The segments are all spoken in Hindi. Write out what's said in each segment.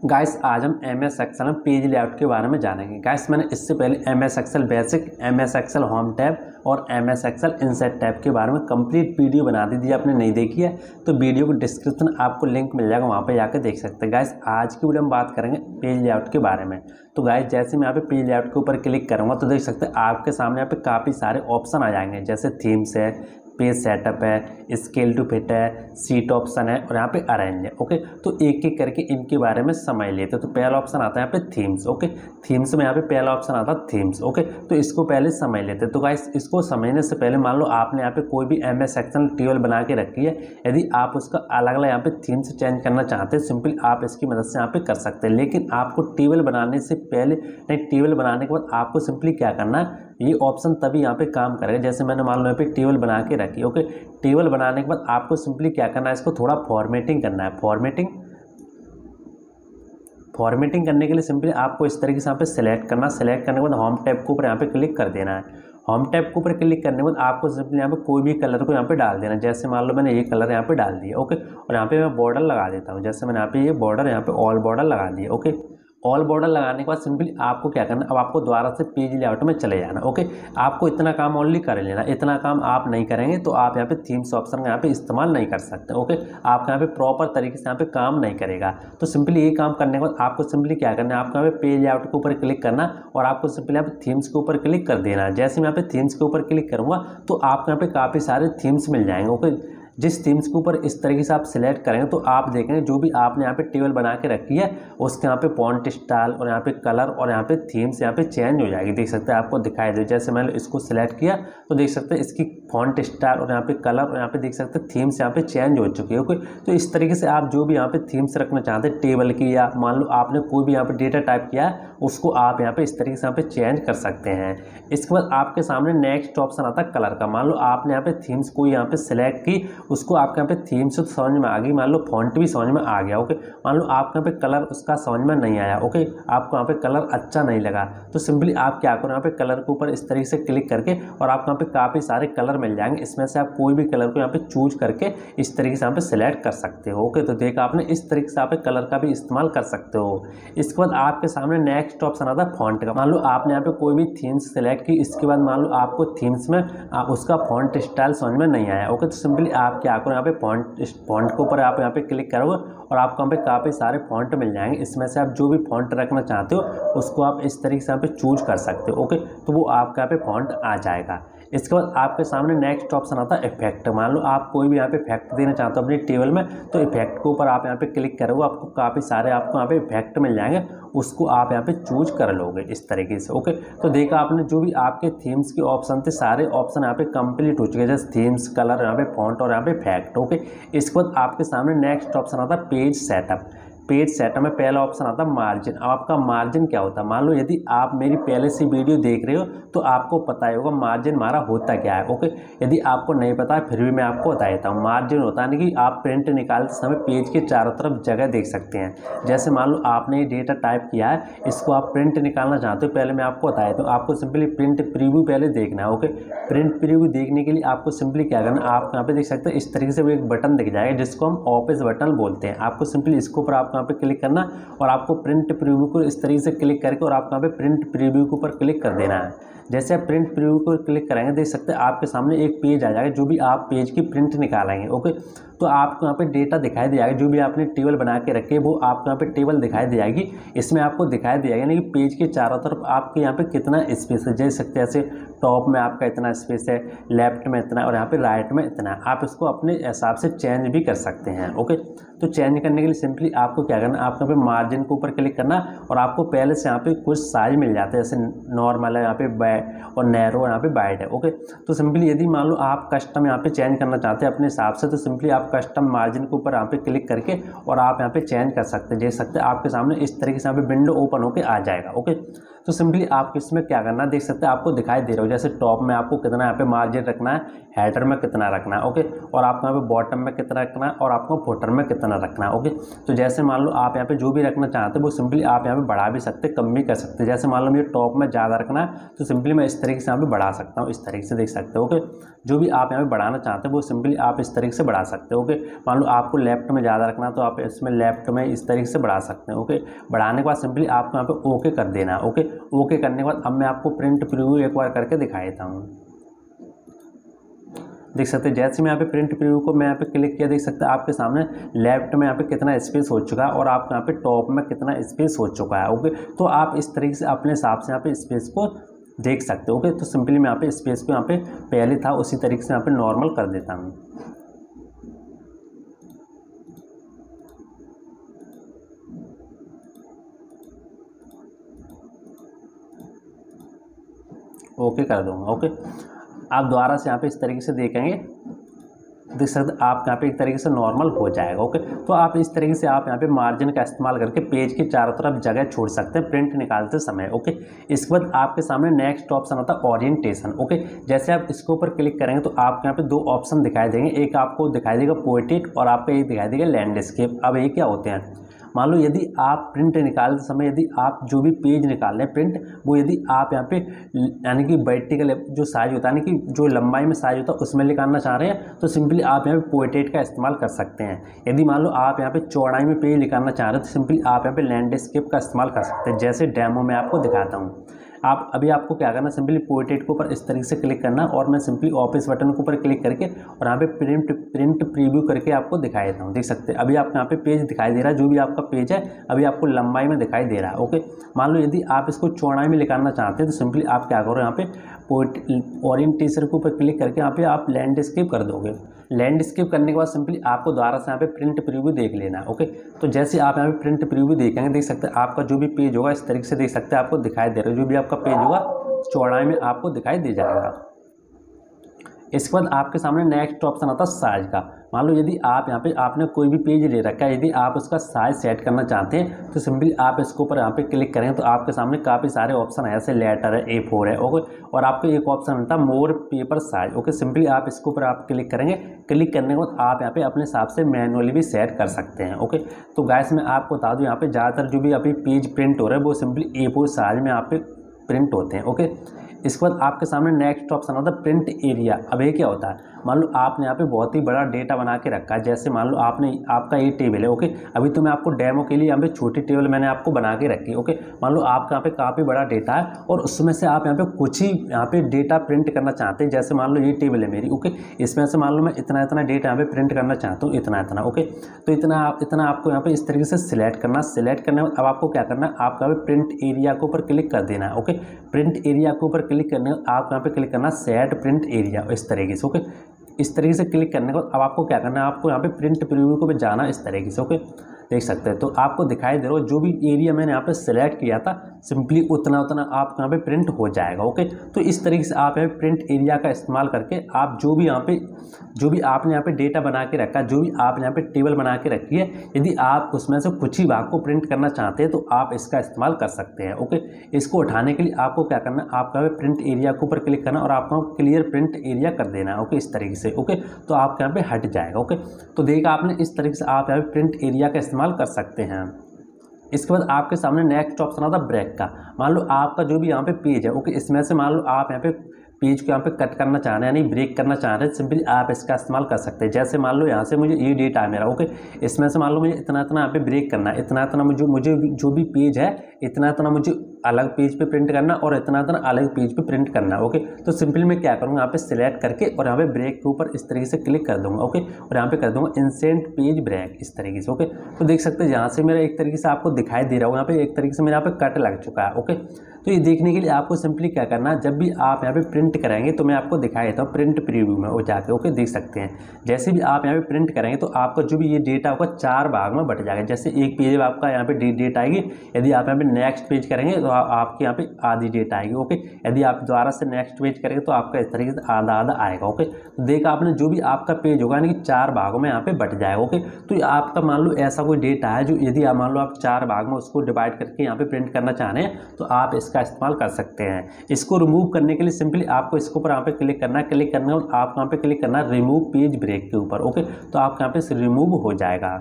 गाइस आज हम MS एक्सेल में पेज लेआउट के बारे में जानेंगे। गाइस मैंने इससे पहले MS Excel basic, MS Excel home tab और MS एक्सेल इनसाइड टैब के बारे में कंप्लीट वीडियो बना दी थी। आपने नहीं देखी है तो वीडियो को डिस्क्रिप्शन आपको लिंक मिल जाएगा, वहाँ पे जाकर देख सकते हैं। गाइस आज की वीडियो में बात करेंगे पेज लेआउट के बारे में। तो गाइस जैसे मैं यहाँ पे पेज लेआउट के ऊपर क्लिक करूँगा तो देख सकते हैं आपके सामने यहाँ पे काफ़ी सारे ऑप्शन आ जाएंगे, जैसे थीम्स है, पेज सेटअप है, स्केल टू फिट है, सीट ऑप्शन है और यहाँ पे अरेंज है। ओके, तो एक एक करके इनके बारे में समझ लेते। तो पहला ऑप्शन आता है यहाँ पे थीम्स। ओके, थीम्स में यहाँ पे पहला ऑप्शन आता है थीम्स। ओके, तो इसको पहले समझ लेते। तो गाइस इसको समझने से पहले मान लो आपने यहाँ पे कोई भी MS एक्सेल टेबल बना के रखी है, यदि आप उसका अलग अलग यहाँ पे थीम्स चेंज करना चाहते हैं, सिंपली आप इसकी मदद से यहाँ पे कर सकते हैं। लेकिन आपको टेबल बनाने से पहले नहीं, टेबल बनाने के बाद आपको सिंपली क्या करना है, ये ऑप्शन तभी यहाँ पे काम करेगा। जैसे मैंने मान लो यहाँ पे टेबल बना के रखी। ओके, टेबल बनाने के बाद आपको सिंपली क्या करना है, इसको थोड़ा फॉर्मेटिंग करना है। फॉर्मेटिंग करने के लिए सिंपली आपको इस तरीके से यहाँ पे सेलेक्ट करना। सेलेक्ट करने के बाद होम टैब के ऊपर यहाँ पे क्लिक कर देना है। होम टैब के ऊपर क्लिक करने के बाद आपको सिंपली यहाँ पे कोई भी कलर को यहाँ पे डाल देना। जैसे मान लो मैंने ये कलर यहाँ पे डाल दिया। ओके, और यहाँ पे मैं बॉर्डर लगा देता हूँ। जैसे मैंने यहाँ पे ये बॉर्डर यहाँ पे ऑल बॉर्डर लगा दिया। ओके, ऑल बॉर्डर लगाने के बाद सिंपली आपको क्या करना है, अब आपको दोबारा से पेज लेआउट में चले जाना। ओके, आपको इतना काम ओनली कर लेना। इतना काम आप नहीं करेंगे तो आप यहाँ पे थीम्स ऑप्शन का यहाँ पे इस्तेमाल नहीं कर सकते। ओके, आपका यहाँ पे प्रॉपर तरीके से यहाँ पे काम नहीं करेगा। तो सिंपली ये काम करने के बाद आपको सिंपली क्या करना है, आपको यहाँ पे पेज लेआउट के ऊपर क्लिक करना और आपको सिंपली यहाँ पे थीम्स के ऊपर क्लिक कर देना है। जैसे मैं यहाँ पे थीम्स के ऊपर क्लिक करूँगा तो आपको यहाँ पे काफ़ी सारे थीम्स मिल जाएंगे। ओके, जिस थीम्स के ऊपर इस तरीके से आप सिलेक्ट करेंगे तो आप देखेंगे जो भी आपने यहाँ पे टेबल बना के रखी है उसके यहाँ पे फॉन्ट स्टाइल और यहाँ पे कलर और यहाँ पे थीम्स यहाँ पे चेंज हो जाएगी। देख सकते हैं, आपको दिखाई दे। जैसे मैंने इसको सिलेक्ट किया तो देख सकते हैं इसकी फॉन्ट स्टाइल और यहाँ पे कलर और यहाँ पे देख सकते हैं थीम्स यहाँ पे चेंज हो चुकी है। ओके, तो इस तरीके से आप जो भी यहाँ पे थीम्स रखना चाहते हैं टेबल की, या मान लो आपने कोई भी यहाँ पे डेटा टाइप किया है उसको आप यहाँ पे इस तरीके से यहाँ पे चेंज कर सकते हैं। इसके बाद आपके सामने नेक्स्ट ऑप्शन आता है कलर का। मान लो आपने यहाँ पे थीम्स को यहाँ पे सिलेक्ट की, उसको आपके यहाँ पे थीम्स तो समझ में आ गई, मान लो फॉन्ट भी समझ में आ गया। ओके, मान लो आपके यहाँ पे कलर उसका समझ में नहीं आया। ओके, आपको यहाँ पे कलर अच्छा नहीं लगा तो सिंपली आप क्या करो, यहाँ पे कलर के ऊपर इस तरीके से क्लिक करके और आपको यहाँ पे काफ़ी सारे कलर मिल जाएंगे। इसमें से आप कोई भी कलर को यहाँ पे चूज करके इस तरीके से यहाँ पे सिलेक्ट कर सकते हो। ओके, तो देखा आपने, इस तरीके से आप कलर का भी इस्तेमाल कर सकते हो। इसके बाद आपके सामने नेक्स्ट ऑप्शन आता है फॉन्ट का। मान लो आपने यहाँ पे कोई भी थीम्स सेलेक्ट की, इसके बाद मान लो आपको थीम्स में उसका फॉन्ट स्टाइल समझ में नहीं आया। ओके, तो सिंपली आप क्या करो, यहाँ पे फॉन्ट के ऊपर आप यहाँ पे क्लिक करोगे और आपको यहाँ पे काफ़ी सारे फॉन्ट मिल जाएंगे। इसमें से आप जो भी फॉन्ट रखना चाहते हो उसको आप इस तरीके से यहाँ पे चूज कर सकते हो। ओके, तो वो आपका यहाँ पे फॉन्ट आ जाएगा। इसके बाद आपके सामने नेक्स्ट ऑप्शन आता है इफेक्ट। मान लो आप कोई भी यहाँ पे इफेक्ट देना चाहते हो अपनी टेबल में, तो इफेक्ट के ऊपर आप यहाँ पे क्लिक करोगे, आपको काफ़ी सारे आपको यहाँ पे इफेक्ट मिल जाएंगे, उसको आप यहाँ पे चूज कर लोगे इस तरीके से। ओके, तो देखा आपने जो भी आपके थीम्स के ऑप्शन थे सारे ऑप्शन यहाँ पे कंप्लीट हो चुके हैं, जैसे थीम्स, कलर, यहाँ पे फॉन्ट और यहाँ पे इफेक्ट। ओके, इसके बाद आपके सामने नेक्स्ट ऑप्शन आता है पेज सेटअप। पेज सेटअप में पहला ऑप्शन आता है मार्जिन। अब आपका मार्जिन क्या होता है, मान लो यदि आप मेरी पहले से वीडियो देख रहे हो तो आपको पता ही होगा मार्जिन हमारा होता क्या है। ओके, यदि आपको नहीं पता है फिर भी मैं आपको बता देता हूँ। मार्जिन होता है कि आप प्रिंट निकालते समय पेज के चारों तरफ जगह देख सकते हैं। जैसे मान लो आपने ये डेटा टाइप किया है, इसको आप प्रिंट निकालना चाहते हो, पहले मैं आपको बता देता हूँ। आपको सिंपली प्रिंट प्रीव्यू पहले देखना है। ओके, प्रिंट प्रीव्यू देखने के लिए आपको सिंपली क्या करना है, आप यहाँ पे देख सकते हैं इस तरीके से वो एक बटन दिख जाएगा जिसको हम ऑफिस बटन बोलते हैं। आपको सिंपली इसके ऊपर आप यहाँ पे क्लिक करना और आपको प्रिंट प्रीव्यू को इस तरीके से क्लिक करके और आपको यहाँ पे प्रिंट प्रीव्यू के ऊपर क्लिक कर देना है। जैसे आप प्रिंट प्रीव्यू को क्लिक करेंगे देख सकते हैं आपके सामने एक पेज आ जाएगा, जो भी आप पेज की प्रिंट निकालेंगे। ओके, तो आपको यहाँ पे डेटा दिखाई दे जाएगा, जो भी आपने टेबल बना के रखे वो आपको यहाँ पे टेबल दिखाई दे जाएगी। इसमें आपको दिखाई दे जाएगा ना कि पेज के चारों तरफ आपके यहाँ पे कितना स्पेस है। देख सकते हैं ऐसे टॉप में आपका इतना स्पेस है, लेफ्ट में इतना और यहाँ पे राइट में इतना। आप इसको अपने हिसाब से चेंज भी कर सकते हैं। ओके, तो चेंज करने के लिए सिंपली आपको क्या करना है, आपको यहाँ पे मार्जिन के ऊपर क्लिक करना और आपको पहले से यहाँ पे कुछ साइज मिल जाते हैं, जैसे नॉर्मल है यहाँ पे और नैरो और यहाँ पे वाइड है। ओके, तो सिंपली यदि मान लो आप कस्टम यहाँ पे चेंज करना चाहते हैं अपने हिसाब से, तो सिंपली आप कस्टम मार्जिन के ऊपर यहाँ पे क्लिक करके और आप यहाँ पे चेंज कर सकते हैं। देख सकते हैं आपके सामने इस तरीके से यहाँ पे विंडो ओपन होके आ जाएगा। ओके, तो सिंपली आपको इसमें क्या करना है, देख सकते हैं आपको दिखाई दे रहा हो जैसे टॉप में आपको कितना यहाँ पे मार्जिन रखना है, हेडर में कितना रखना है। ओके, और आपको यहाँ पे बॉटम में कितना रखना है और आपको फुटर में कितना इतना रखना है। ओके, तो जैसे मान लो आप यहाँ पे जो भी रखना चाहते हो वो सिंपली आप यहाँ पे बढ़ा भी सकते, कम भी कर सकते। जैसे मान लो मुझे टॉप में ज़्यादा रखना है तो सिंपली मैं इस तरीके से यहाँ पे बढ़ा सकता हूँ, इस तरीके से देख सकते हो। ओके, जो भी आप यहाँ पे बढ़ाना चाहते हो वो सिंपली आप इस तरीके से बढ़ा सकते हो। ओके, मान लो आपको लेफ्ट में ज़्यादा रखना है तो आप इसमें लेफ्ट में इस तरीके से बढ़ा सकते हैं। ओके, बढ़ाने के बाद सिंपली आपको यहाँ पे ओके कर देना है। ओके, ओके करने के बाद अब मैं आपको प्रिंट प्रीव्यू एक बार करके दिखा देता हूँ। देख सकते हैं जैसे मैं यहाँ पे प्रिंट प्रीव्यू को मैं यहाँ पे क्लिक किया, देख सकते हैं आपके सामने लेफ्ट में यहाँ पे कितना स्पेस हो चुका है और आपको यहाँ पे टॉप में कितना स्पेस हो चुका है। ओके, तो आप इस तरीके से अपने हिसाब से यहाँ पे स्पेस को देख सकते हो। ओके, तो सिंपली मैं यहाँ पे स्पेस को यहाँ पे पहले था उसी तरीके से यहाँ पे नॉर्मल कर देता हूँ। ओके कर दूंगा। ओके, आप दोबारा से यहाँ पे इस तरीके से देखेंगे, देख सकते आप यहाँ पे एक तरीके से नॉर्मल हो जाएगा। ओके, तो आप इस तरीके से आप यहाँ पे मार्जिन का इस्तेमाल करके पेज की चारों तरफ जगह छोड़ सकते हैं प्रिंट निकालते समय। ओके, इसके बाद आपके सामने नेक्स्ट ऑप्शन आता है ओरिएंटेशन। ओके, जैसे आप इसके ऊपर क्लिक करेंगे तो आपको यहाँ पे दो ऑप्शन दिखाई देंगे, एक आपको दिखाई देगा पोर्ट्रेट और आपको एक दिखाई देगा लैंडस्केप। अब ये क्या होते हैं, मान लो यदि आप प्रिंट निकालते समय यदि आप जो भी पेज निकाल रहे हैं प्रिंट, वो यदि आप यहाँ पे यानी कि वर्टिकल जो साइज होता है यानी कि जो लंबाई में साइज होता है उसमें निकालना चाह रहे हैं तो सिंपली आप यहाँ पे पोर्ट्रेट का इस्तेमाल कर सकते हैं। यदि मान लो आप यहाँ पे चौड़ाई में पेज निकालना चाह रहे हैं तो सिंपली आप यहाँ पे लैंडस्केप का इस्तेमाल कर सकते हैं, जैसे डेमो में आपको दिखाता हूँ। आप अभी आपको क्या करना, सिंपली पोर्ट्रेट के ऊपर इस तरीके से क्लिक करना और मैं सिंपली ऑफिस बटन के ऊपर क्लिक करके और यहाँ पे प्रिंट प्रीव्यू करके आपको दिखाई देता हूँ। देख सकते हैं अभी आपको यहाँ पे पेज दिखाई दे रहा है, जो भी आपका पेज है अभी आपको लंबाई में दिखाई दे रहा है। ओके, मान लो यदि आप इसको चौड़ाई में निकालना चाहते हैं तो सिंपली आप क्या करो, यहाँ पे ओरिएंटेशन के ऊपर क्लिक करके यहाँ पे आप लैंडस्केप कर दोगे। लैंडस्केप करने के बाद सिंपली आपको दोबारा से यहाँ पे प्रिंट प्रीव्यू देख लेना है। ओके, तो जैसे आप यहाँ पे प्रिंट प्रीव्यू देखेंगे, देख सकते हैं आपका जो भी पेज होगा इस तरीके से देख सकते हैं आपको दिखाई दे रहा है, जो भी आपका पेज होगा चौड़ाई में आपको दिखाई दे जाएगा। इसके बाद आपके सामने नेक्स्ट ऑप्शन आता है साइज का। मान लो यदि आप यहाँ पे आपने कोई भी पेज ले रखा है, यदि आप उसका साइज सेट करना चाहते हैं तो सिंपली आप इसके ऊपर यहाँ पे क्लिक करेंगे तो आपके सामने काफ़ी सारे ऑप्शन है, जैसे लेटर है, A4 है। ओके, और आपको एक ऑप्शन मिलता है मोर पेपर साइज। ओके, सिंपली आप इसके ऊपर आप क्लिक करेंगे, क्लिक करने के बाद आप यहाँ पे अपने हिसाब से मैनुअली भी सेट कर सकते हैं। ओके, तो गाइस मैं आपको बता दूँ यहाँ पे ज़्यादातर जो भी अभी पेज प्रिंट हो रहा है वो सिंपली A4 साइज में यहाँ पे प्रिंट होते हैं। ओके, इसके बाद आपके सामने नेक्स्ट ऑप्शन आता है प्रिंट एरिया। अब ये क्या होता है, मान लो आपने यहाँ पे बहुत ही बड़ा डेटा बना के रखा है, जैसे मान लो आपने आपका ये टेबल है। ओके, अभी तो मैं आपको डेमो के लिए यहाँ पे छोटी टेबल मैंने आपको बना के रखी है। ओके, मान लो आपका यहाँ पे काफ़ी बड़ा डेटा है और उसमें से आप यहाँ पे कुछ ही यहाँ पे डेटा प्रिंट करना चाहते हैं, जैसे मान लो ये टेबल है मेरी। ओके, इसमें से मान लो मैं इतना इतना डेटा यहाँ पे प्रिंट करना चाहता हूँ, इतना इतना। ओके, तो इतना आपको यहाँ पे इस तरीके से सिलेक्ट करना। सिलेक्ट करने के बाद अब आपको क्या करना है, आपका प्रिंट एरिया के ऊपर क्लिक कर देना है। ओके, प्रिंट एरिया के ऊपर क्लिक करने आप यहाँ पे क्लिक करना सेट प्रिंट एरिया इस तरीके से। ओके, इस तरीके से क्लिक करने के बाद अब आपको क्या करना है, आपको यहाँ पे प्रिंट प्रीव्यू को भी जाना इस तरीके से। ओके, देख सकते हैं तो आपको दिखाई दे रहा हो जो भी एरिया मैंने यहाँ पे सिलेक्ट किया था सिंपली उतना उतना आपको यहाँ पे प्रिंट हो जाएगा। ओके, तो इस तरीके से आप यहाँ पे प्रिंट एरिया का इस्तेमाल करके आप जो भी आपने यहाँ पे डेटा बना के रखा है, जो भी आपने यहाँ पे टेबल बना के रखी है, यदि आप उसमें से कुछ ही भाग को प्रिंट करना चाहते हैं तो आप इसका इस्तेमाल कर सकते हैं। ओके, इसको उठाने के लिए आपको क्या करना है, आपका प्रिंट एरिया के ऊपर क्लिक करना और आपको क्लियर प्रिंट एरिया कर देना है। ओके, इस तरीके से। ओके, तो आपके यहाँ पे हट जाएगा। ओके, तो देखा आपने, इस तरीके से आप यहाँ पे प्रिंट एरिया का इस्तेमाल कर सकते हैं। इसके बाद आपके सामने नेक्स्ट ऑप्शन आता है ब्रेक का। मान लो आपका जो भी यहाँ पे पेज है, ओके, इसमें से मान लो आप यहाँ पे पेज को यहाँ पे कट करना चाह रहे हैं यानी ब्रेक करना चाह रहे हैं, सिंपली आप इसका इस्तेमाल कर सकते हैं। जैसे मान लो यहाँ से मुझे ये डेटा है मेरा। ओके, इसमें से मान लो मुझे इतना इतना यहाँ पे ब्रेक करना है, इतना इतना मुझे जो भी पेज है इतना इतना मुझे अलग पेज पे प्रिंट करना और इतना इतना अलग पेज पे प्रिंट करना। ओके, तो सिंपली मैं क्या करूँगा, यहाँ पे सिलेक्ट करके और यहाँ पे ब्रेक के ऊपर इस तरीके से क्लिक कर दूंगा। ओके, और यहाँ पे कर दूंगा इंसेंट पेज ब्रेक इस तरीके से। ओके, तो देख सकते हैं यहाँ से मेरा एक तरीके से आपको दिखाई दे रहा होगा, यहाँ पे एक तरीके से मेरा यहाँ पे कट लग चुका है। ओके, तो ये देखने के लिए आपको सिंपली क्या करना है, जब भी आप यहाँ पे प्रिंट करेंगे तो मैं आपको दिखा देता हूँ प्रिंट प्रीव्यू में वो जाके। ओके, देख सकते हैं जैसे भी आप यहाँ पे प्रिंट करेंगे तो आपका जो भी ये डेटा होगा 4 भाग में बट जाएगा। जैसे एक पेज में आपका यहाँ पे डेट आएगी, यदि आप यहाँ पे नेक्स्ट पेज करेंगे तो आपके यहाँ पे आधी डेट आएगी। ओके, यदि आप दोबारा से नेक्स्ट पेज करेंगे तो आपका इस तरीके से आधा आधा आएगा। ओके, तो देखा आपने, जो भी आपका पेज होगा यानी कि 4 भागों में यहाँ पे बट जाएगा। ओके, तो आपका मान लो ऐसा कोई डेटा है जो यदि आप मान लो आप 4 भाग में उसको डिवाइड करके यहाँ पे प्रिंट करना चाह रहे हैं तो आप इसका इस्तेमाल कर सकते हैं। इसको रिमूव करने के लिए सिंपली आपको इसके ऊपर यहाँ पे क्लिक करना है, क्लिक करने के बाद आप यहाँ पे क्लिक करना है रिमूव पेज ब्रेक के ऊपर। ओके, तो आपका यहाँ पे रिमूव हो जाएगा।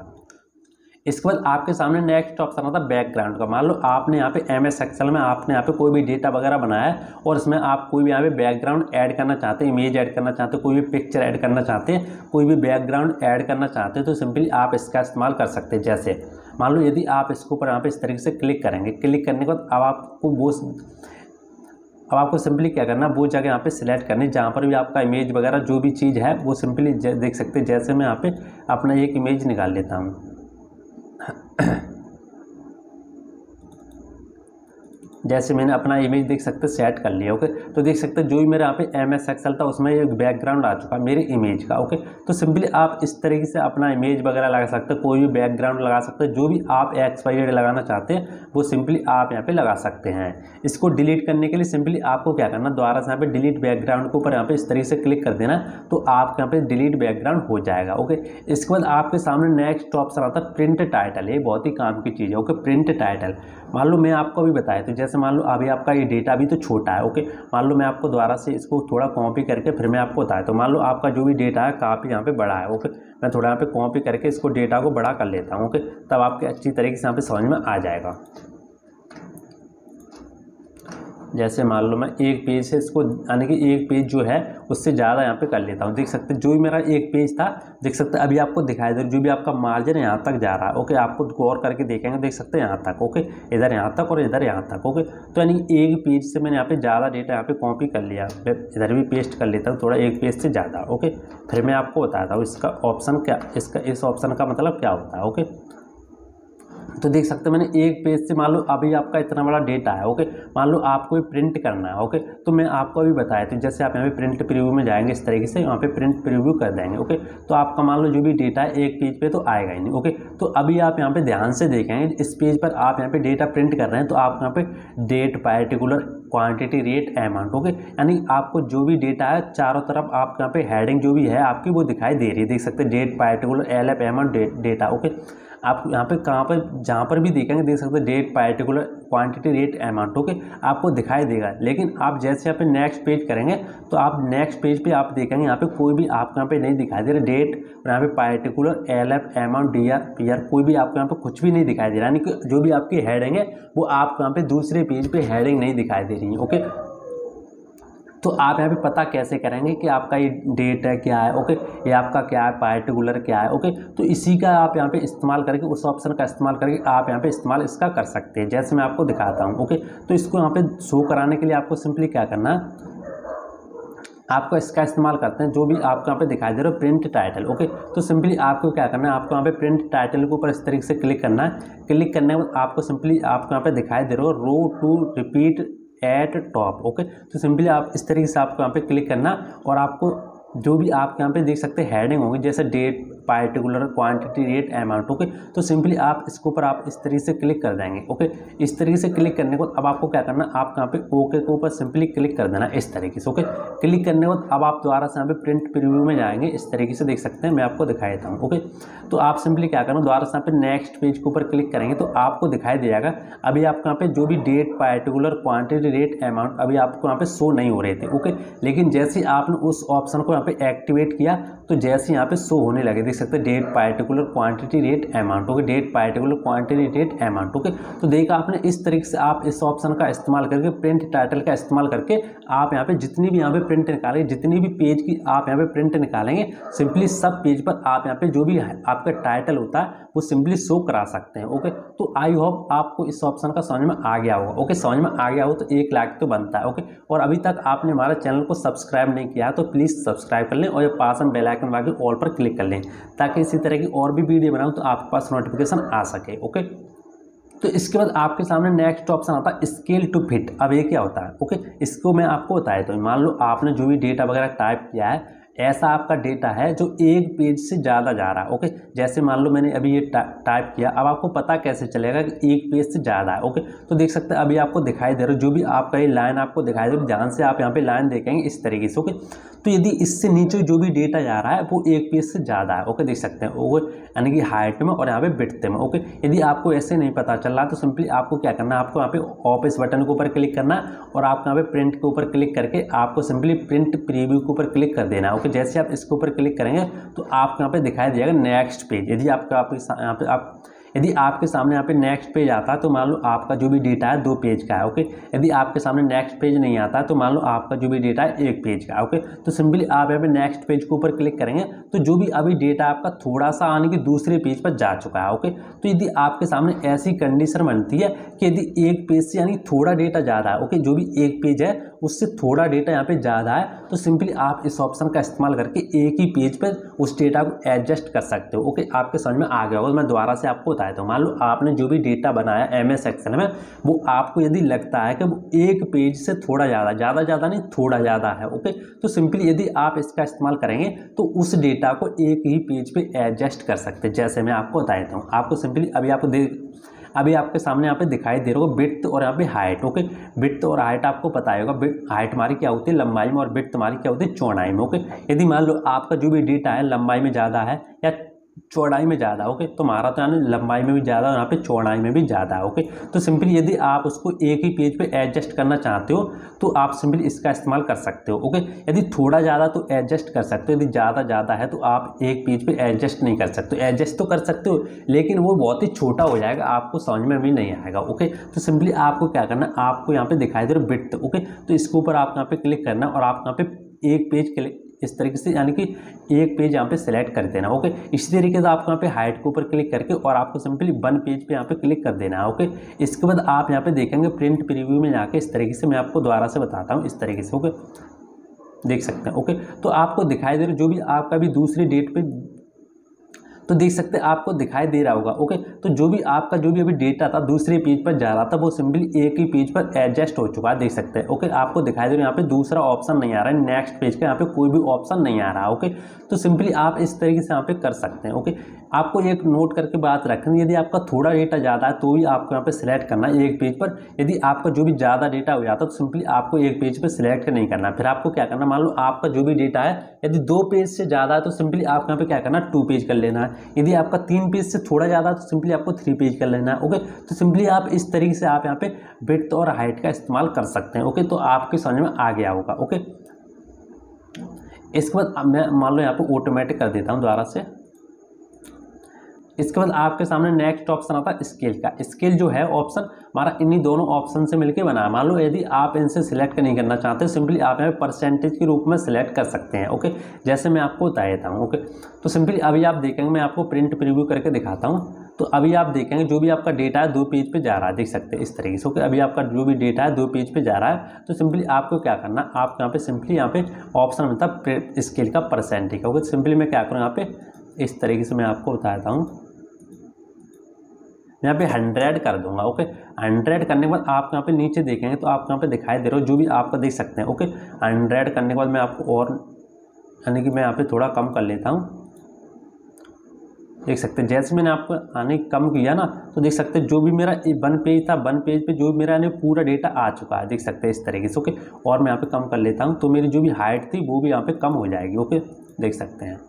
इसके बाद आपके सामने नेक्स्ट ऑप्शन आता है बैकग्राउंड का। मान लो आपने यहाँ पे MS एक्सेल में आपने यहाँ पे कोई भी डेटा वगैरह बनाया है और इसमें आप कोई भी यहाँ पे बैकग्राउंड ऐड करना चाहते हैं, इमेज ऐड करना चाहते हैं, कोई भी पिक्चर ऐड करना चाहते हैं, कोई भी बैकग्राउंड ऐड करना चाहते हैं, तो सिंपली आप इसका इस्तेमाल कर सकते हैं। जैसे मान लो यदि आप इसके ऊपर यहाँ पे इस तरीके से क्लिक करेंगे, क्लिक करने के बाद अब आपको सिंपली क्या करना, वो जगह यहाँ पे सिलेक्ट करनी जहाँ पर भी आपका इमेज वगैरह जो भी चीज़ है वो सिंपली देख सकते हैं। जैसे मैं यहाँ पे अपना एक इमेज निकाल लेता हूँ, जैसे मैंने अपना इमेज देख सकते सेट कर लिया। ओके, तो देख सकते जो भी मेरे यहाँ पे MS एक्सेल था उसमें एक बैकग्राउंड आ चुका मेरे इमेज का। ओके, तो सिंपली आप इस तरीके से अपना इमेज वगैरह लगा सकते हैं, कोई भी बैकग्राउंड लगा सकते हैं, जो भी आप XYZ लगाना चाहते हैं वो सिंपली आप यहाँ पे लगा सकते हैं। इसको डिलीट करने के लिए सिंपली आपको क्या करना, दोबारा से यहाँ पे डिलीट बैकग्राउंड के ऊपर यहाँ पे इस तरीके से क्लिक कर देना, तो आपके यहाँ पे डिलीट बैकग्राउंड हो जाएगा। ओके, इसके बाद आपके सामने नेक्स्ट ऑप्शन आता है प्रिंट टाइटल। ये बहुत ही काम की चीज़ है। ओके, प्रिंट टाइटल मान लो मैं आपको अभी बताया, तो जैसे मान लो अभी आपका ये डेटा भी तो छोटा है। ओके, मान लो मैं आपको दोबारा से इसको थोड़ा कॉपी करके फिर मैं आपको बताया, तो मान लो आपका जो भी डेटा है काफ़ी यहाँ पे बड़ा है। ओके, मैं थोड़ा यहाँ पे कॉपी करके इसको डेटा को बड़ा कर लेता हूँ। ओके, तब आपके अच्छी तरीके से यहाँ पे समझ में आ जाएगा। जैसे मान लो मैं एक पेज से इसको, यानी कि एक पेज जो है उससे ज़्यादा यहाँ पे कर लेता हूँ। देख सकते जो भी मेरा एक पेज था, देख सकते अभी आपको दिखाई दे रहा है जो भी आपका मार्जिन है यहाँ तक जा रहा है। ओके, आपको गौर करके देखेंगे, देख सकते हैं यहाँ तक। ओके, इधर यहाँ तक और इधर यहाँ तक। ओके, तो यानी एक पेज से मैंने यहाँ पे ज़्यादा डेटा यहाँ पे कॉपी कर लिया, इधर भी पेस्ट कर लेता हूँ थोड़ा एक पेज से ज़्यादा। ओके, फिर मैं आपको बताता हूँ इसका ऑप्शन क्या, इस ऑप्शन का मतलब क्या होता है। ओके, तो देख सकते हैं मैंने एक पेज से, मान लो अभी आपका इतना बड़ा डेटा है। ओके, मान लो आपको प्रिंट करना है। ओके, तो मैं आपको अभी बताया था, जैसे आप यहाँ पे प्रिंट प्रीव्यू में जाएंगे, इस तरीके से यहाँ पे प्रिंट प्रीव्यू कर देंगे। ओके, तो आपका मान लो जो भी डेटा है एक पेज पे तो आएगा ही नहीं। ओके, तो अभी आप यहाँ पे ध्यान से देखेंगे, इस पेज पर आप यहाँ पे डेटा प्रिंट कर रहे हैं, तो आप यहाँ पे date, particular, quantity, rate, amount. Okay, यानी आपको जो भी डेटा है चारों तरफ आप यहाँ पे हेडिंग जो भी है आपकी वो दिखाई दे रही है। देख सकते हैं date, particular, LF, amount, data. Okay, आप यहाँ पे कहाँ पर जहाँ पर भी देखेंगे देख सकते हैं date, particular, quantity, rate, amount. Okay, आपको दिखाई देगा। लेकिन आप जैसे यहाँ पे नेक्स्ट पेज करेंगे तो आप नेक्स्ट पेज पे आप देखेंगे यहाँ पे कोई भी आपको यहाँ पे नहीं दिखाई दे रहा डेट और यहाँ पे particular, LF, amount, DR, PR, कोई भी आपको यहाँ पे कुछ भी नहीं दिखाई दे रहा। यानी कि जो भी आपकी हेडिंग है वो आपको यहाँ पे दूसरे पेज पे हेडिंग नहीं दिखाई दे रही है। ओके, तो आप यहाँ पे पता कैसे करेंगे कि आपका ये डेट है क्या है। ओके, ये आपका क्या है, पार्टिकुलर क्या है। ओके, तो इसी का आप यहाँ पे इस्तेमाल करके, उस ऑप्शन का इस्तेमाल करके आप यहाँ पे इस्तेमाल इसका कर सकते हैं। जैसे मैं आपको दिखाता हूँ। ओके, तो इसको यहाँ पे शो कराने के लिए आपको सिंपली क्या करना है, आपको इसका इस्तेमाल करते हैं, जो भी आपको यहाँ पे दिखाई दे रहा है प्रिंट टाइटल। ओके, तो सिंपली आपको क्या करना है, आपको यहाँ पे प्रिंट टाइटल के ऊपर इस तरीके से क्लिक करना है। क्लिक करने के बाद आपको सिंपली आपको यहाँ पे दिखाई दे रहा है row to repeat at top. Okay, तो सिंपली आप इस तरीके से आपको यहाँ पे क्लिक करना और आपको जो भी आप यहाँ पे देख सकते हैं हेडिंग होंगी, जैसे date, particular, quantity, rate, amount. Okay, तो सिंपली आप इसके ऊपर आप इस तरीके से क्लिक कर देंगे। ओके, इस तरीके से क्लिक करने के बाद अब आपको क्या करना है, आप यहाँ पे ओके के ऊपर सिंपली क्लिक कर देना इस तरीके से। ओके, क्लिक करने के बाद अब आप दोबारा से यहाँ पे प्रिंट प्रीव्यू में जाएंगे, इस तरीके से देख सकते हैं, मैं आपको दिखाई देता हूँ। ओके, तो आप सिंपली क्या करना, दोबारा से यहाँ पे नेक्स्ट पेज के ऊपर क्लिक करेंगे तो आपको दिखाई दे जाएगा अभी आपको यहाँ पे जो भी date, particular, quantity, rate, amount अभी आपको यहाँ पे शो नहीं हो रहे थे। ओके, लेकिन जैसे ही आपने उस ऑप्शन को यहाँ पे एक्टिवेट किया तो जैसे यहाँ पे शो होने लगे, देख सकते हैं date, particular, quantity, rate, amount. Okay, date, particular, quantity, rate, amount. Okay, तो देखा आपने, इस तरीके से आप इस ऑप्शन का इस्तेमाल करके, प्रिंट टाइटल का इस्तेमाल करके आप यहाँ पे जितनी भी यहाँ पे प्रिंट निकालेंगे, जितनी भी पेज की आप यहाँ पे प्रिंट निकालेंगे, सिंपली सब पेज पर आप यहाँ पे जो भी आपका टाइटल होता है वो सिंपली शो करा सकते हैं। ओके, तो आई होप आपको इस ऑप्शन का समझ में आ गया होगा। ओके, समझ में आ गया हो तो एक लाइक तो बनता है। ओके, और अभी तक आपने हमारे चैनल को सब्सक्राइब नहीं किया तो प्लीज़ सब्सक्राइब कर लें और ये पास में बेल आइकन वाले ऑल पर क्लिक कर लें, ताकि इसी तरह की और भी वीडियो बनाऊं तो आपके पास नोटिफिकेशन आ सके। ओके, तो इसके बाद आपके सामने नेक्स्ट ऑप्शन आता है स्केल टू फिट। अब ये क्या होता है, ओके, इसको मैं आपको बताया। तो मान लो आपने जो भी डेटा वगैरह टाइप किया है, ऐसा आपका डेटा है जो एक पेज से ज़्यादा जा रहा है। ओके, जैसे मान लो मैंने अभी ये टाइप किया, अब आपको पता कैसे चलेगा कि एक पेज से ज़्यादा है। ओके, तो देख सकते हैं अभी आपको दिखाई दे रहा है जो भी आपका ये लाइन आपको दिखाई दे रही है, ध्यान से आप यहाँ पे लाइन देखेंगे इस तरीके से। ओके, तो यदि इससे नीचे जो भी डेटा जा रहा है वो एक पेज से ज़्यादा है। ओके, देख सकते हैं वो यानी कि हाइट में और यहाँ पे विड्थ में। ओके, यदि आपको ऐसे नहीं पता चल रहा तो सिंपली आपको क्या करना है, आपको यहाँ पे ऑफिस बटन के ऊपर क्लिक करना है और आपको यहाँ पे प्रिंट के ऊपर क्लिक करके आपको सिंपली प्रिंट प्रीव्यू के ऊपर क्लिक कर देना है। ओके, जैसे आप इसके ऊपर क्लिक करेंगे तो आपको यहाँ पे दिखाई देगा नेक्स्ट पेज। यदि आपका यहाँ पे आप यदि आपके सामने यहाँ पे नेक्स्ट पेज आता है तो मान लो आपका जो भी डेटा है 2 पेज का है। ओके, यदि आपके सामने नेक्स्ट पेज नहीं आता है तो मान लो आपका जो भी डेटा है 1 पेज का है। ओके, तो सिंपली आप यहाँ पे नेक्स्ट पेज के ऊपर क्लिक करेंगे तो जो भी अभी डेटा आपका थोड़ा सा आने की दूसरे पेज पर जा चुका है। ओके, तो यदि आपके सामने ऐसी कंडीशन बनती है कि यदि एक पेज से यानी थोड़ा डेटा ज़्यादा है, ओके, जो भी एक पेज है उससे थोड़ा डेटा यहाँ पे ज़्यादा है, तो सिंपली आप इस ऑप्शन का इस्तेमाल करके एक ही पेज पर उस डेटा को एडजस्ट कर सकते हो। ओके, आपके समझ में आ गया होगा। मैं दोबारा से आपको बताया था, मान लो आपने जो भी डेटा बनाया MS एक्सेल में, वो आपको यदि लगता है कि वो एक पेज से थोड़ा ज़्यादा नहीं थोड़ा ज़्यादा है। ओके, तो सिंपली यदि आप इसका इस्तेमाल करेंगे तो उस डेटा को एक ही पेज पे एडजस्ट कर सकते हैं, जैसे मैं आपको बता देता हूँ। आपको सिंपली अभी आपके सामने यहाँ पे दिखाई दे रहा होगा विड्थ और यहाँ पे हाइट। ओके, विड्थ और हाइट आपको पता होगा, हाइट हमारी क्या होती है लंबाई में, और विड्थ हमारी क्या होती है चौड़ाई में। ओके, यदि मान लो आपका जो भी डेटा है लंबाई में ज़्यादा है या चौड़ाई में ज़्यादा, ओके, तो हमारा तो यानी लंबाई में भी ज़्यादा और यहाँ पे चौड़ाई में भी ज़्यादा है। ओके, तो सिंपली यदि आप उसको एक ही पेज पे एडजस्ट करना चाहते हो तो आप सिंपली इसका इस्तेमाल कर सकते हो। ओके, यदि थोड़ा ज़्यादा तो एडजस्ट कर सकते हो, यदि ज़्यादा है तो आप एक पेज पे एडजस्ट नहीं कर सकते। एडजस्ट तो कर सकते हो लेकिन वो बहुत ही छोटा हो जाएगा, आपको समझ में भी नहीं आएगा। ओके, तो सिंपली आपको क्या करना है, आपको यहाँ पे दिखाई दे रहा है विड्थ। ओके, तो इसके ऊपर आप यहाँ पे क्लिक करना और आप यहाँ पे एक पेज क्लिक इस तरीके से यानी कि एक पेज यहाँ पे सिलेक्ट कर देना। ओके, इसी तरीके से आपको यहाँ पे हाइट के ऊपर क्लिक करके और आपको सिंपली 1 पेज पे यहाँ पे क्लिक कर देना है। ओके, इसके बाद आप यहाँ पे देखेंगे प्रिंट प्रीव्यू में जाके इस तरीके से, मैं आपको दोबारा से बताता हूँ, इस तरीके से। ओके, देख सकते हैं। ओके, तो आपको दिखाई दे रहा जो भी आपका भी दूसरी डेट पे, तो देख सकते हैं आपको दिखाई दे रहा होगा। ओके, तो जो भी आपका जो भी अभी डेटा था दूसरे पेज पर जा रहा था वो सिंपली एक ही पेज पर एडजस्ट हो चुका है, देख सकते हैं। ओके, आपको दिखाई दे रहा है यहाँ पे दूसरा ऑप्शन नहीं आ रहा है, नेक्स्ट पेज का यहाँ पे कोई भी ऑप्शन नहीं आ रहा है। ओके, तो सिंपली आप इस तरीके से यहाँ पे कर सकते हैं। ओके, आपको एक नोट करके बात रखें, यदि आपका थोड़ा डेटा ज़्यादा है तो भी आपको यहाँ पे सिलेक्ट करना है एक पेज पर। यदि आपका जो भी ज़्यादा डेटा हो जाता है तो सिंपली आपको एक पेज पर सिलेक्ट नहीं करना। फिर आपको क्या करना, मान लो आपका जो भी डेटा है यदि 2 पेज से ज़्यादा है तो सिंपली आपको यहाँ पे क्या करना है 2 पेज कर लेना है। यदि आपका 3 पेज से थोड़ा ज़्यादा है तो सिंपली आपको 3 पेज कर लेना है। ओके, तो सिंपली आप इस तरीके से आप यहाँ पे विड्थ और हाइट का इस्तेमाल कर सकते हैं। ओके, तो आपके समझ में आ गया होगा। ओके, इसके बाद मैं मान लो यहाँ पे ऑटोमेटिक कर देता हूँ दोबारा से। इसके बाद आपके सामने नेक्स्ट ऑप्शन आता है स्केल का। स्केल जो है ऑप्शन हमारा इन्हीं दोनों ऑप्शन से मिलकर बना है। मान लो यदि आप इनसे सिलेक्ट नहीं करना चाहते सिंपली आप यहाँ पे परसेंटेज के रूप में सिलेक्ट कर सकते हैं। ओके, जैसे मैं आपको बता देता हूँ। ओके, तो सिंपली अभी आप देखेंगे, मैं आपको प्रिंट प्रीव्यू करके दिखाता हूँ। तो अभी आप देखेंगे जो भी आपका डेटा है 2 पेज पे जा रहा है, देख सकते हैं इस तरीके से। ओके, अभी आपका जो भी डेटा है 2 पेज पे जा रहा है, तो सिंपली आपको क्या करना, आप यहाँ पे सिंपली यहाँ पे ऑप्शन मिलता है स्केल का परसेंटेज। ओके, सिंपली मैं क्या करूँ यहाँ पे इस तरीके से मैं आपको बताता हूँ, यहाँ पे 100 कर दूंगा। ओके, 100 करने के बाद आप यहाँ पे नीचे देखेंगे तो आपको यहाँ पे दिखाई दे रहा हो जो भी आपका देख सकते हैं। ओके, 100 करने के बाद मैं आपको और यानी कि मैं यहाँ पे थोड़ा कम कर लेता हूँ, देख सकते हैं। जैसे मैंने आपको आने कम किया ना तो देख सकते हैं जो भी मेरा 1 पेज था 1 पेज पे जो मेरा यानी पूरा डेटा आ चुका है, देख सकते हैं इस तरीके से। ओके, और मैं यहाँ पे कम कर लेता हूँ तो मेरी जो भी हाइट थी वो भी यहाँ पे कम हो जाएगी। ओके, देख सकते हैं।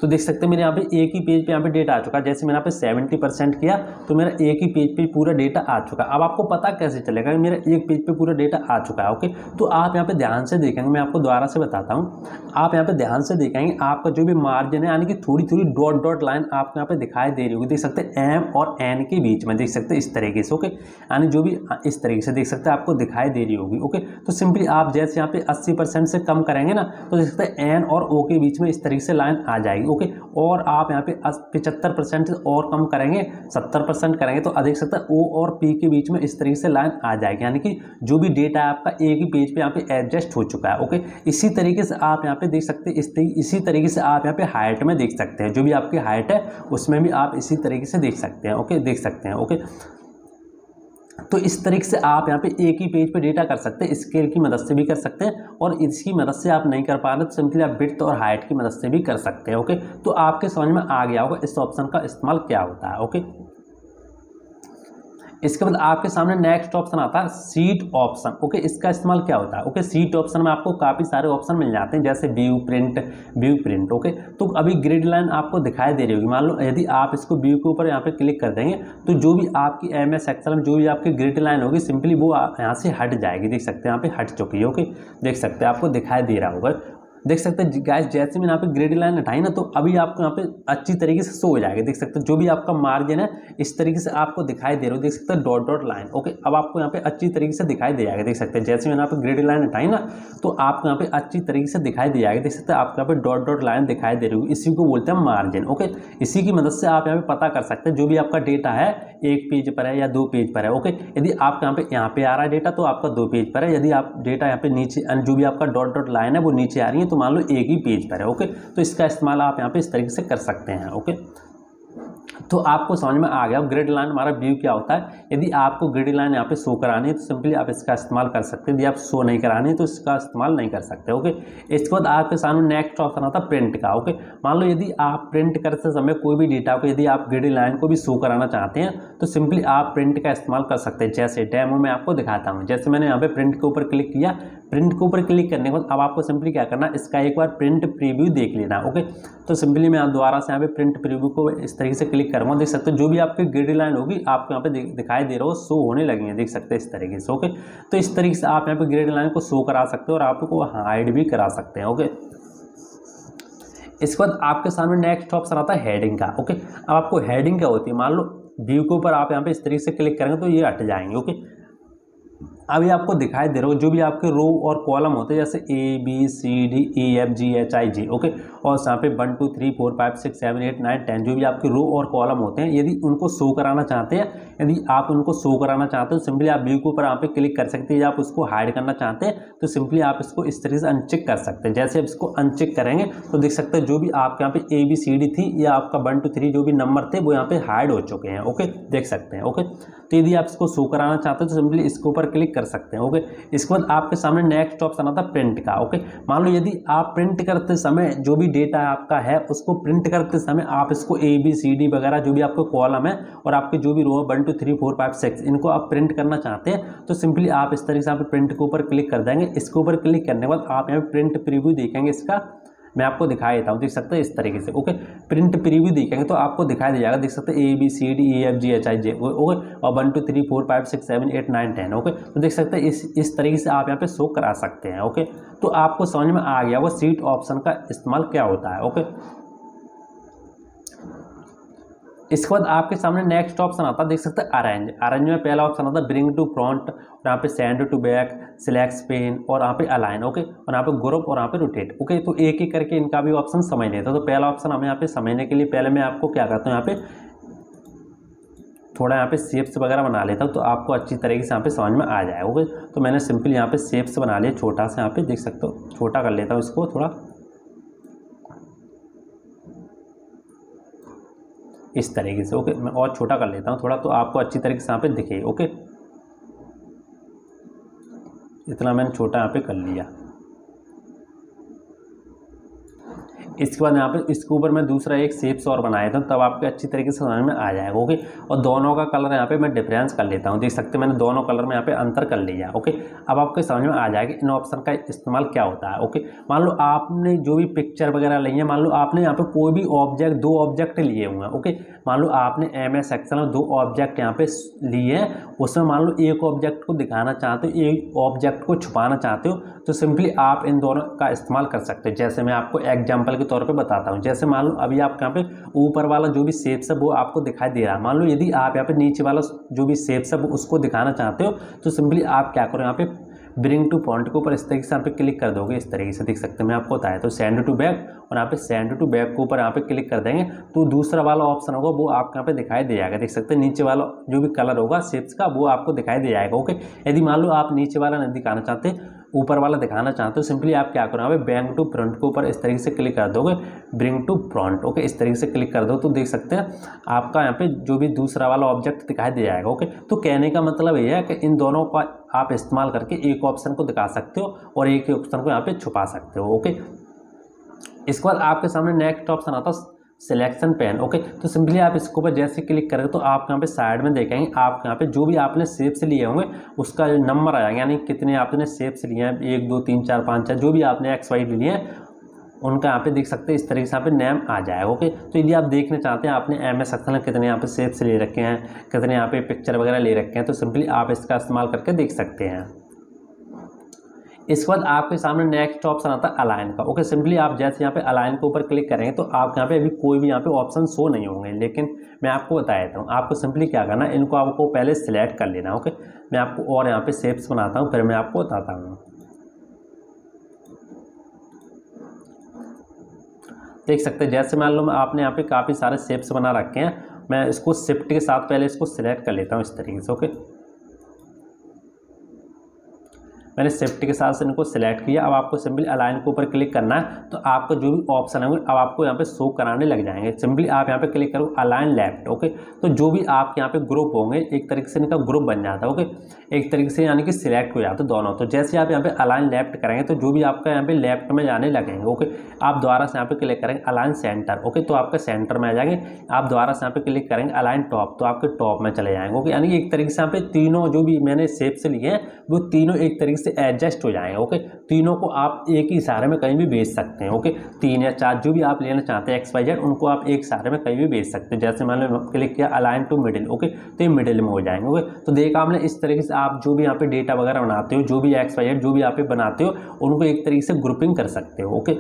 तो देख सकते हैं मेरे यहाँ पे एक ही पेज पे यहाँ पे डेटा आ चुका है। जैसे मैंने यहाँ पे 70% किया तो मेरा एक ही पेज पे पूरा डेटा आ चुका है। अब आपको पता कैसे चलेगा कि मेरा एक पेज पे पूरा डेटा आ चुका है। ओके, तो आप यहाँ पे ध्यान से देखेंगे, मैं आपको दोबारा से बताता हूँ। आप यहाँ पे ध्यान से देखेंगे, आपका जो भी मार्जिन है यानी कि थोड़ी थोड़ी डॉट डॉट लाइन आपको यहाँ पे दिखाई दे रही होगी, देख सकते हैं एम और एन के बीच में, देख सकते हैं इस तरीके से। ओके, यानी जो भी इस तरीके से देख सकते हैं आपको दिखाई दे रही होगी। ओके, तो सिंपली आप जैसे यहाँ पे 80% से कम करेंगे ना तो देख सकते हैं एन और ओ के बीच में इस तरीके से लाइन आ जाएगी। ओके, और आप यहाँ पे 75% से और कम करेंगे 70% करेंगे तो देख सकते हैं ओ और पी के बीच में इस तरीके से लाइन आ जाएगी, यानी कि जो भी डेटा है आपका एक ही पेज पे यहाँ पे एडजस्ट हो चुका है। ओके, इसी तरीके से आप यहाँ पे देख सकते हैं इसी तरीके से आप यहाँ पे हाइट में देख सकते हैं, जो भी आपकी हाइट है उसमें भी आप इसी तरीके से देख सकते हैं। ओके, देख सकते हैं। ओके, तो इस तरीके से आप यहाँ पे एक ही पेज पे डेटा कर सकते हैं, स्केल की मदद से भी कर सकते हैं, और इसकी मदद से आप नहीं कर पा रहे तो सिंपली आप विड्थ और हाइट की मदद से भी कर सकते हैं। ओके, तो आपके समझ में आ गया होगा इस ऑप्शन का इस्तेमाल क्या होता है। ओके, इसके बाद आपके सामने नेक्स्ट ऑप्शन आता है सीट ऑप्शन। ओके, इसका इस्तेमाल क्या होता है। ओके, सीट ऑप्शन में आपको काफ़ी सारे ऑप्शन मिल जाते हैं, जैसे व्यू प्रिंट। ओके, तो अभी ग्रिड लाइन आपको दिखाई दे रही होगी। मान लो यदि आप इसको व्यू के ऊपर यहाँ पे क्लिक कर देंगे तो जो भी आपकी MS एक्सेल में जो भी आपकी ग्रिड लाइन होगी सिंपली वो यहाँ से हट जाएगी, देख सकते हैं यहाँ पे हट चुकी है। ओके, देख सकते हैं आपको दिखाई दे रहा होगा। देख सकते हैं गाइस, जैसे मैंने यहाँ पे ग्रेड लाइन हटाई ना, तो अभी आपको यहाँ पे अच्छी तरीके से शो हो जाएगा। देख सकते हैं जो भी आपका मार्जिन है इस तरीके से आपको दिखाई दे रहा है, देख सकते हैं डॉट डॉट लाइन। ओके, अब आपको यहाँ पे अच्छी तरीके से दिखाई दे जाएगा। देख सकते हैं जैसे मैंने यहाँ पे ग्रेड लाइन हटाई ना, तो आपको यहाँ पे अच्छी तरीके से दिखाई दे जाएगा। देख सकते हैं आपको यहाँ पे डॉट डॉट लाइन दिखाई दे रही होगी, इसी को बोलते हैं मार्जिन। ओके, इसी की मदद से आप यहाँ पे पता कर सकते हैं जो भी आपका डेटा है 1 पेज पर है या 2 पेज पर है। ओके, यदि आप यहाँ पे आ रहा है डेटा तो आपका 2 पेज पर है, यदि आप डेटा यहाँ पे नीचे जो भी आपका डॉट डॉट लाइन है वो नीचे आ रही है तो मान लो 1 ही पेज पर है। ओके, तो इसका इस्तेमाल आप यहाँ पे इस तरीके से कर सकते हैं। ओके, तो आपको समझ में आ गया ग्रिड लाइन हमारा व्यू क्या होता है। यदि आपको ग्रिड लाइन यहाँ पे शो करानी है तो सिंपली आप इसका इस्तेमाल कर सकते हैं, यदि आप शो नहीं करानी है तो इसका इस्तेमाल नहीं कर सकते। ओके, इसके बाद आपके सामने नेक्स्ट ऑप्शन आता है प्रिंट का। ओके, मान लो यदि आप प्रिंट करते समय कोई भी डेटा को यदि आप ग्रिड लाइन को भी शो कराना चाहते हैं तो सिंपली आप प्रिंट का इस्तेमाल कर सकते हैं। जैसे डेमो में आपको दिखाता हूँ, जैसे मैंने यहाँ पे प्रिंट के ऊपर क्लिक किया, प्रिंट के ऊपर क्लिक करने के बाद अब आपको सिंपली क्या करना है, इसका एक बार प्रिंट प्रीव्यू देख लेना। ओके, तो सिंपली मैं दोबारा से यहाँ पे प्रिंट प्रीव्यू को इस तरीके से क्लिक करूँगा। देख सकते हो जो भी आपकी ग्रिड लाइन होगी आपको यहाँ पे दिखाई दे रहा हो, शो होने लगेंगे। देख सकते हैं इस तरीके से। ओके, तो इस तरीके से आप यहाँ पे ग्रिड लाइन को शो करा सकते हो और आपको हाइड भी करा सकते हैं। ओके, इसके बाद आपके सामने नेक्स्ट ऑप्शन आता है हेडिंग का। ओके, अब आपको हेडिंग क्या होती है, मान लो व्यू के ऊपर आप यहाँ पे इस तरीके से क्लिक करेंगे तो ये हट जाएंगे। ओके, अभी आपको दिखाई दे रहा हो जो भी आपके रो और कॉलम होते हैं जैसे ABCDEFGHIJ। ओके, और यहाँ पे 1 2 3 4 5 6 7 8 9 10 जो भी आपके रो और कॉलम होते हैं, यदि उनको शो कराना चाहते हैं, यदि आप उनको शो कराना चाहते हो सिंपली आप व्यू के ऊपर यहाँ पे क्लिक कर सकते हैं। या आप उसको हाइड करना चाहते हैं तो सिंपली आप इसको इस तरीके से अनचेक कर सकते हैं। जैसे आप इसको अनचेक करेंगे तो देख सकते हैं जो भी आपके यहाँ पे ABCD थी या आपका 1 2 3 जो भी नंबर थे वो यहाँ पे हाइड हो चुके हैं। ओके, देख सकते हैं। ओके, तो यदि आप इसको शो कराना चाहते हो तो सिंपली इसके ऊपर क्लिक कर सकते हैं। ओके, इसके बाद आपके सामने नेक्स्ट ऑप्शन आता है प्रिंट का। ओके, मान लो यदि आप प्रिंट करते समय जो भी डेटा आपका है उसको प्रिंट करते समय आप इसको ABCD वगैरह जो भी आपको कॉलम है और आपके जो भी रो 1 2 3 4 5 6 इनको आप प्रिंट करना चाहते हैं तो सिंपली आप इस तरीके से आप प्रिंट के ऊपर क्लिक कर देंगे। इसके ऊपर क्लिक करने के बाद आप यहाँ प्रिंट प्रीव्यू देखेंगे, इसका मैं आपको दिखाई देता हूँ। देख सकते हैं इस तरीके से। ओके, प्रिंट प्रीव्यू देखेंगे तो आपको दिखाई दे जाएगा। देख सकते हैं ABCDEFGHIJ। ओके, और 1 2 3 4 5 6 7 8 9 10। ओके, तो देख सकते हैं इस तरीके से आप यहाँ पे शो करा सकते हैं। ओके, तो आपको समझ में आ गया वो सीट ऑप्शन का इस्तेमाल क्या होता है। ओके, इसके बाद आपके सामने नेक्स्ट ऑप्शन आता है, देख सकते हैं अरेंज। अरेंज में पहला ऑप्शन आता है ब्रिंग टू फ्रंट, और यहाँ पे send to back, select pen और यहाँ पे अलाइन। ओके, और यहाँ पे ग्रुप और यहाँ पे रोटेट। ओके, तो एक एक करके इनका भी ऑप्शन समझ लेते हैं। तो पहला ऑप्शन हमें यहाँ पे समझने के लिए पहले मैं आपको क्या करता हूँ, यहाँ पे थोड़ा यहाँ पे शेप्स वगैरह बना लेता हूँ तो आपको अच्छी तरीके से यहाँ पे समझ में आ जाए। ओके, तो मैंने सिंपल यहाँ पे शेप्स बना लिया छोटा सा, यहाँ पे देख सकते हो छोटा कर लेता हूँ इसको थोड़ा इस तरीके से। ओके, मैं और छोटा कर लेता हूँ थोड़ा तो आपको अच्छी तरीके से यहाँ पे दिखे। ओके, इतना मैंने छोटा यहाँ पे कर लिया। इसके बाद यहाँ पे इसके ऊपर मैं दूसरा एक शेप्स और बनाया था तब आपके अच्छी तरीके से समझ में आ जाएगा। ओके, और दोनों का कलर यहाँ पे मैं डिफरेंस कर लेता हूँ। देख सकते हैं मैंने दोनों कलर में यहाँ पे अंतर कर लिया। ओके, अब आपको समझ में आ जाएगा इन ऑप्शन का इस्तेमाल क्या होता है। ओके, मान लो आपने जो भी पिक्चर वगैरह ली है, मान लो आपने यहाँ पे कोई भी ऑब्जेक्ट 2 ऑब्जेक्ट लिए हुए हैं। ओके, मान लो आपने MS एक्सेल में 2 ऑब्जेक्ट यहाँ पे लिए हैं, उसमें मान लो एक ऑब्जेक्ट को दिखाना चाहते हो, एक ऑब्जेक्ट को छुपाना चाहते हो तो सिंपली आप इन दोनों का इस्तेमाल कर सकते हो। जैसे मैं आपको एग्जाम्पल के तौर पे बताता हूँ। जैसे मान लो अभी आप यहाँ पे ऊपर वाला जो भी शेप्स है वो आपको दिखाई दे रहा है। मान लो यदि आप यहाँ पे नीचे वाला जो भी शेप्स है वो उसको दिखाना चाहते हो तो सिंपली आप क्या करो, यहाँ पे ब्रिंग टू फ्रंट के ऊपर इस तरीके से यहाँ पे क्लिक कर दोगे। इस तरीके से देख सकते हैं मैं आपको बताया तो सेंड टू बैक, और यहाँ पे सेंड टू बैक के ऊपर यहाँ पे क्लिक कर देंगे तो दूसरा वाला ऑप्शन होगा वो आपको यहाँ पे दिखाई दे जाएगा। देख सकते हैं नीचे वाला जो भी कलर होगा शेप्स का वो आपको दिखाई दे जाएगा। ओके, यदि मान लो आप नीचे वाला नहीं दिखाना चाहते, ऊपर वाला दिखाना चाहते हो, सिंपली आप क्या करो, यहाँ पे ब्रिंग टू फ्रंट के ऊपर इस तरीके से क्लिक कर दोगे, ब्रिंग टू फ्रंट। ओके, इस तरीके से क्लिक कर दो तो देख सकते हैं आपका यहाँ पे जो भी दूसरा वाला ऑब्जेक्ट दिखाई दे जाएगा। ओके, तो कहने का मतलब ये है कि इन दोनों का आप इस्तेमाल करके एक ऑप्शन को दिखा सकते हो और एक ही ऑप्शन को यहाँ पे छुपा सकते हो। ओके, इसके बाद आपके सामने नेक्स्ट ऑप्शन आता है सिलेक्शन पेन। ओके, तो सिंपली आप इसके ऊपर जैसे क्लिक करेंगे तो आप यहाँ पे साइड में देखेंगे आप यहाँ पे जो भी आपने शेप्स लिए होंगे उसका नंबर आएगा, यानी कितने आपने शेप्स लिए हैं, 1 2 3 4 5 6 जो भी आपने XY लिए हैं उनका यहाँ पे देख सकते हैं इस तरीके से यहाँ पे नेम आ जाएगा। ओके, तो यदि आप देखना चाहते हैं आपने MS एक्सेल में कितने यहाँ पे शेप्स ले रखे हैं, कितने यहाँ पे पिक्चर वगैरह ले रखे हैं तो सिंपली आप इसका इस्तेमाल करके देख सकते हैं। इसके बाद आपके सामने नेक्स्ट ऑप्शन आता है अलाइन का। ओके, सिंपली आप जैसे यहाँ पे अलाइन के ऊपर क्लिक करेंगे तो आप यहाँ पे अभी कोई भी यहाँ पे ऑप्शन शो नहीं होंगे, लेकिन मैं आपको बता देता हूँ। आपको सिंपली क्या करना है, इनको आपको पहले सिलेक्ट कर लेना। ओके, मैं आपको और यहाँ पे शेप्स बनाता हूँ, फिर मैं आपको बताता हूँ। देख सकते हैं, जैसे मान लो आपने यहाँ पे काफ़ी सारे शेप्स बना रखे हैं, मैं इसको शिफ्ट के साथ पहले इसको सिलेक्ट कर लेता हूँ इस तरीके से। ओके, मैंने शिफ्ट के साथ से इनको सिलेक्ट किया। अब आपको सिंपली अलाइन के ऊपर क्लिक करना है, तो आपको जो भी ऑप्शन होंगे अब आपको यहाँ पे शो कराने लग जाएंगे। सिंपली आप यहाँ पे क्लिक करो अलाइन लेफ्ट। ओके, तो जो भी आपके यहाँ पे ग्रुप होंगे एक तरीके से इनका ग्रुप बन जाता है। ओके, एक तरीके से यानी कि सिलेक्ट हो जाता है दोनों। तो जैसे आप यहाँ पे अलाइन लेफ्ट करेंगे तो जो भी आपका यहाँ पे लेफ्ट में जाने लगेंगे। ओके, आप दोबारा से यहाँ पे क्लिक करेंगे अलाइन सेंटर। ओके, तो आपके सेंटर में आ जाएंगे। आप दोबारा से यहाँ पे क्लिक करेंगे अलाइन टॉप, तो आपके टॉप में चले जाएंगे। ओके, यानी कि एक तरीके से यहाँ पे तीनों जो भी मैंने शेप से लिए हैं वो तीनों एक तरीके से एडजस्ट हो जाएंगे। ओके, तीनों को आप एक ही इशारे में कहीं भी भेज सकते हैं। ओके, 3 या 4 जो भी आप लेना चाहते हैं XYZ उनको आप एक इशारे में कहीं भी भेज सकते हैं। जैसे मान लो क्लिक किया अलाइन टू मिडिल। ओके, तो ये मिडिल में हो जाएंगे। ओके, तो देखा आपने, इस तरीके से आप जो भी यहाँ पे डेटा वगैरह बनाते हो, जो भी XYZ जो भी आप बनाते हो उनको एक तरीके से ग्रुपिंग कर सकते हो। ओके,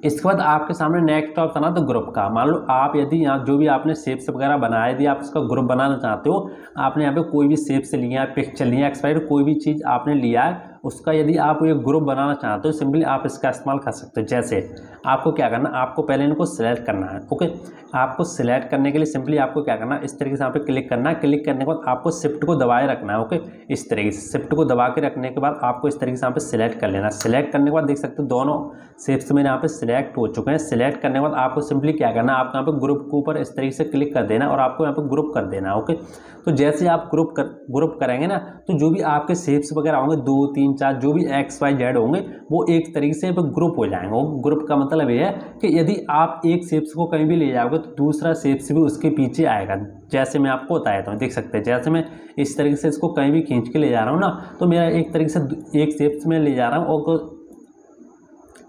इसके बाद आपके सामने नेक्स्ट ऑप्शन आता है ग्रुप का। मान लो आप यदि यहाँ जो भी आपने शेप्स वगैरह बनाए, यदि आप उसका ग्रुप बनाना चाहते हो, आपने यहाँ पे कोई भी शेप्स लिया है, पिक्चर लिया है, XYZ कोई भी चीज़ आपने लिया है, उसका यदि आप ये ग्रुप बनाना चाहते हो सिंपली आप इसका इस्तेमाल कर सकते हो। जैसे आपको क्या करना, आपको पहले इनको सिलेक्ट करना है। ओके, आपको सिलेक्ट करने के लिए सिंपली आपको क्या करना है, इस तरीके से यहाँ पे क्लिक करना है। क्लिक करने के बाद आपको शिफ्ट को दबाए रखना है। ओके, इस तरीके से शिफ्ट को दबा के रखने के बाद आपको इस तरीके से यहाँ पे सिलेक्ट कर लेना। सिलेक्ट करने के बाद देख सकते हो दोनों शेप्स मेरे यहाँ पे सिलेक्ट हो चुके हैं। सिलेक्ट करने के बाद आपको सिंपली क्या करना है, आपको यहाँ पे ग्रुप के ऊपर इस तरीके से क्लिक कर देना और आपको यहाँ पे ग्रुप कर देना। ओके, तो जैसे आप ग्रुप करेंगे ना, तो जो भी आपके शेप्स वगैरह होंगे 2, 3, 4 जो भी XYZ होंगे वो एक तरीके से ग्रुप हो जाएंगे। वो ग्रुप का मतलब ये है कि यदि आप एक शेप्स को कहीं भी ले जाओगे तो दूसरा शेप्स भी उसके पीछे आएगा। जैसे मैं आपको बताया था, देख सकते हैं जैसे मैं इस तरीके से इसको कहीं भी खींच के ले जा रहा हूँ ना, तो मेरा एक तरीके से एक शेप्स में ले जा रहा हूँ और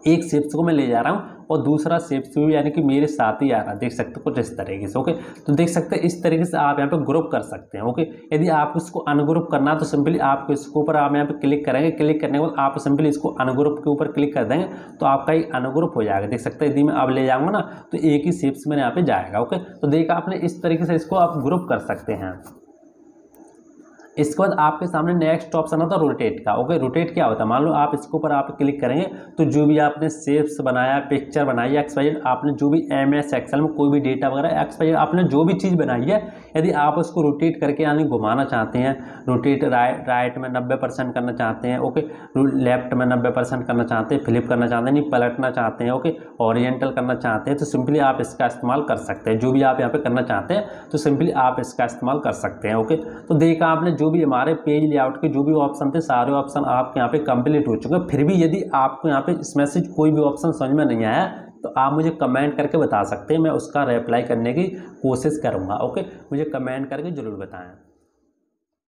एक शेप्स को मैं ले जा रहा हूँ और दूसरा शेप्स भी यानी कि मेरे साथ ही आ रहा है। देख सकते हो कुछ इस तरीके से। ओके, तो देख सकते हैं इस तरीके से आप यहाँ पे ग्रुप कर सकते हैं। ओके, यदि आप इसको अनग्रुप करना तो सिंपली आप इसके ऊपर आप यहाँ पे क्लिक करेंगे। क्लिक करने के बाद आप सिंपली इसको अनग्रुप के ऊपर क्लिक कर देंगे तो आपका एक अनग्रुप हो जाएगा। देख सकते हैं यदि मैं अब ले जाऊँगा ना तो एक ही शेप्स मेरे यहाँ पे जाएगा। ओके, तो देखा आपने, इस तरीके से इसको आप ग्रुप कर सकते हैं। इसके बाद आपके सामने नेक्स्ट ऑप्शन आता है रोटेट का। ओके, रोटेट क्या होता है, मान लो आप इसके ऊपर आप क्लिक करेंगे तो जो भी आपने शेप्स बनाया, पिक्चर बनाई है, XYZ आपने जो भी MS एक्सेल में कोई भी डेटा वगैरह XYZ आपने जो भी चीज़ बनाई है, यदि आप उसको रोटेट करके यानी घुमाना चाहते हैं, रोटेट राइट में 90% करना चाहते हैं, ओके, लेफ्ट में 90% करना चाहते हैं, फ्लिप करना चाहते हैं, नहीं पलटना चाहते हैं, ओके, ओरिएंटल करना चाहते हैं, तो सिंपली आप इसका इस्तेमाल कर सकते हैं। जो भी आप यहाँ पे करना चाहते हैं तो सिंपली आप इसका इस्तेमाल कर सकते हैं। ओके, तो देखा आपने जो भी हमारे पेज लेआउट के जो भी ऑप्शन थे सारे ऑप्शन आपके यहाँ पे कंप्लीट हो चुके हैं। फिर भी यदि आपको यहाँ पे इसमें से कोई भी ऑप्शन समझ में नहीं आया तो आप मुझे कमेंट करके बता सकते हैं, मैं उसका रिप्लाई करने की कोशिश करूँगा। ओके, मुझे कमेंट करके ज़रूर बताएं।